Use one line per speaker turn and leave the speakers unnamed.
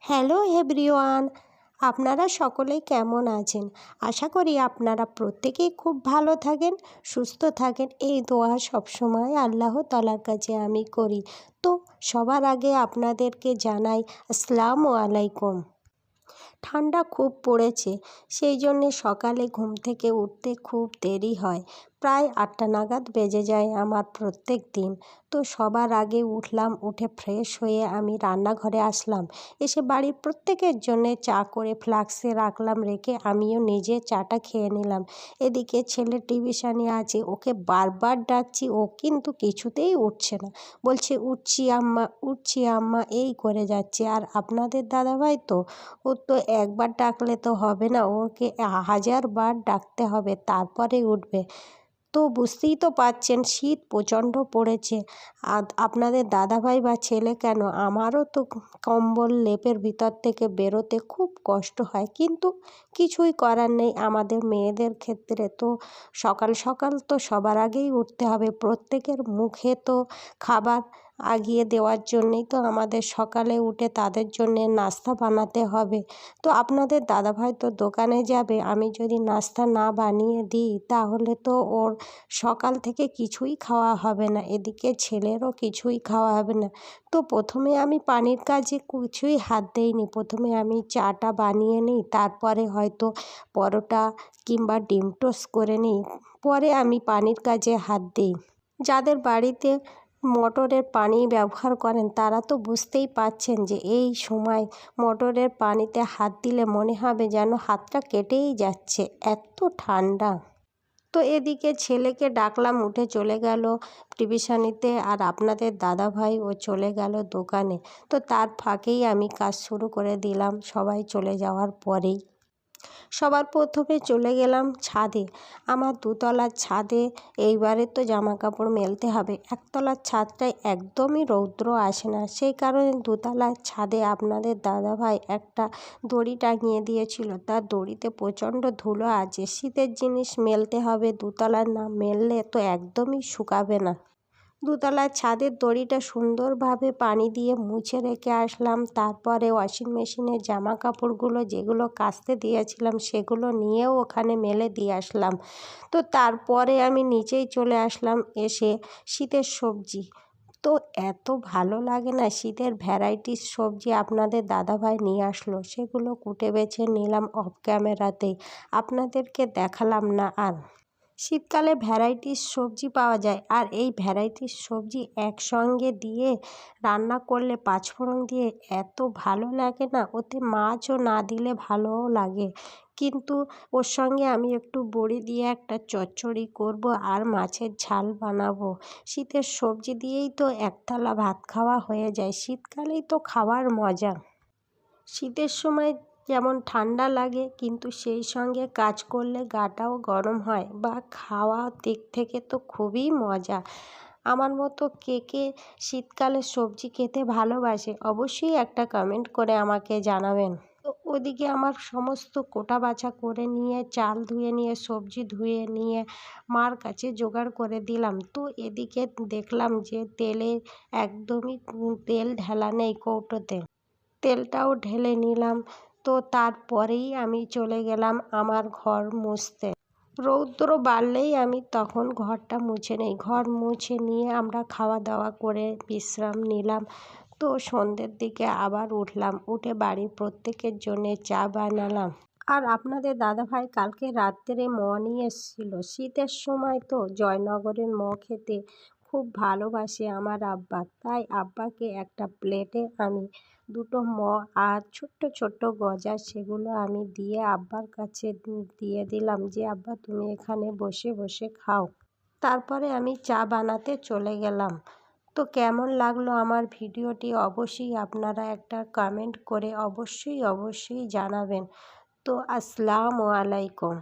Hello everyone, আপনারা সকলেই কেমন আছেন? আশা করি আপনারা প্রত্যেকেই খুব ভালো থাকেন, সুস্থ থাকেন, এই দোয়া সবসময় আল্লাহ তাআলার কাছে আমি করি। তো সবার আগে আপনাদেরকে জানাই আসসালামু আলাইকুম। ঠান্ডা খুব পড়েছে, সেই জন্যে সকালে ঘুম থেকে উঠতে খুব দেরি হয়। প্রায় 8টা নাগাদ বেজে যায় আমার প্রত্যেক দিন। তো সবার আগে উঠলাম, উঠে ফ্রেশ হয়ে আমি রান্নাঘরে আসলাম। এসে বাড়ির প্রত্যেকের জন্যে চা করে ফ্লাস্কে রাখলাম, রেখে আমিও নিজে চাটা খেয়ে নিলাম। এদিকে ছেলে টিউশনে আছে, ওকে বারবার ডাকছি, ও কিন্তু কিছুতেই উঠছে না। বলছে উঠছি আম্মা, উঠছি আম্মা, এই করে যাচ্ছে। আর আপনাদের দাদাভাই তো, ও তো একবার ডাকলে তো হবে না, ওকে 1000বার ডাকতে হবে তারপরে উঠবে। তো বুঝতেই তো পারছেন শীত প্রচণ্ড পড়েছে। আর আপনাদের দাদাভাই বা ছেলে কেন, আমারও তো কম্বল লেপের ভিতর থেকে বেরোতে খুব কষ্ট হয়, কিন্তু কিছুই করার নেই। আমাদের মেয়েদের ক্ষেত্রে তো সকাল সকাল তো সবার আগেই উঠতে হবে, প্রত্যেকের মুখে তো খাবার আগিয়ে দেওয়ার জন্যেই তো আমাদের সকালে উঠে তাদের জন্যে নাস্তা বানাতে হবে। তো আপনাদের দাদাভাই তো দোকানে যাবে, আমি যদি নাস্তা না বানিয়ে দিই তাহলে তো ওর সকাল থেকে কিছুই খাওয়া হবে না, এদিকে ছেলেরও কিছুই খাওয়া হবে না। তো প্রথমে আমি পানির কাজে কিছুই হাত দেইনি, প্রথমে আমি চাটা বানিয়ে নিই, তারপরে হয়তো পরোটা কিংবা ডিম টোস্ট করে নিই, পরে আমি পানির কাজে হাত দিই। যাদের বাড়িতে মোটরের পানি ব্যবহার করেন তারা তো বুঝতেই পারছেন যে এই সময় মোটরের পানিতে হাত দিলে মনে হবে যেন হাতটা কেটেই যাচ্ছে, এত ঠান্ডা। তো এদিকে ছেলেকে ডাকলাম, উঠে চলে গেল টিউশনিতে, আর আপনাদের দাদাভাই ও চলে গেল দোকানে। তো তার ফাঁকেই আমি কাজ শুরু করে দিলাম সবাই চলে যাওয়ার পরেই। সবার প্রথমে চলে গেলাম ছাদে। আমার দুতলার ছাদে এইবারে তো জামা কাপড় মেলতে হবে। একতলার ছাদটায় একদমই রৌদ্র আসে না, সেই কারণে দুতলার ছাদে আপনাদের দাদাভাই একটা দড়ি টাঙিয়ে দিয়েছিল, তার দড়িতে প্রচণ্ড ধুলো আছে। শীতের জিনিস মেলতে হবে, দুতলার না মেললে তো একদমই শুকাবে না। দুতলার ছাদের দড়িটা সুন্দরভাবে পানি দিয়ে মুছে রেখে আসলাম, তারপরে ওয়াশিং মেশিনে জামা কাপড়গুলো যেগুলো কাচতে দিয়েছিলাম সেগুলো নিয়েও ওখানে মেলে দিয়ে আসলাম। তো তারপরে আমি নিচেই চলে আসলাম, এসে শীতের সবজি তো এত ভালো লাগে না, শীতের ভ্যারাইটিস সবজি আপনাদের দাদাভাই নিয়ে আসলো, সেগুলো কুটে বেছে নিলাম অফ ক্যামেরাতেই, আপনাদেরকে দেখালাম না আর। শীতকালে ভ্যারাইটিস সবজি পাওয়া যায়, আর এই ভ্যারাইটিস সবজি একসঙ্গে দিয়ে রান্না করলে পাঁচফোড়ন দিয়ে এত ভালো লাগে না, ওতে মাছও না দিলে ভালোও লাগে। কিন্তু ওর সঙ্গে আমি একটু বড়ি দিয়ে একটা চচ্চড়ি করব আর মাছের ঝাল বানাবো। শীতের সবজি দিয়েই তো এক থালা ভাত খাওয়া হয়ে যায়, শীতকালেই তো খাওয়ার মজা। শীতের সময় যেমন ঠান্ডা লাগে, কিন্তু সেই সঙ্গে কাজ করলে গাটাও গরম হয়, বা খাওয়ার দিক থেকে তো খুবই মজা। আমার মতো কে কে শীতকালে সবজি খেতে ভালোবাসে অবশ্যই একটা কমেন্ট করে আমাকে জানাবেন। তো ওদিকে আমার সমস্ত কোটা বাছা করে নিয়ে, চাল ধুয়ে নিয়ে, সবজি ধুয়ে নিয়ে মার কাছে জোগাড় করে দিলাম। তো এদিকে দেখলাম যে তেলে একদমই তেল ঢালা নেই কৌটোতে, তেলটাও ঢেলে নিলাম। তো তারপরেই আমি চলে গেলাম আমার ঘর মুছতে। রৌদ্র বাড়লেই আমি তখন ঘরটা মুছে নেই, ঘর মুছে নিয়ে আমরা খাওয়া দাওয়া করে বিশ্রাম নিলাম। তো সন্ধ্যের দিকে আবার উঠলাম, উঠে বাড়ির প্রত্যেকের জন্যে চা বানালাম। আর আপনাদের দাদাভাই কালকে রাত্রে নিয়ে এসেছিল, শীতের সময় তো জয়নগরের খেতে খুব ভালোবাসে আমার আব্বা, তাই আব্বাকে একটা প্লেটে আমি দুটো আর ছোট্ট ছোট্ট গজা, সেগুলো আমি দিয়ে আব্বার কাছে দিয়ে দিলাম যে আব্বা তুমি এখানে বসে বসে খাও। তারপরে আমি চা বানাতে চলে গেলাম। তো কেমন লাগলো আমার ভিডিওটি অবশ্যই আপনারা একটা কমেন্ট করে অবশ্যই জানাবেন। তো আসসালামু আলাইকুম।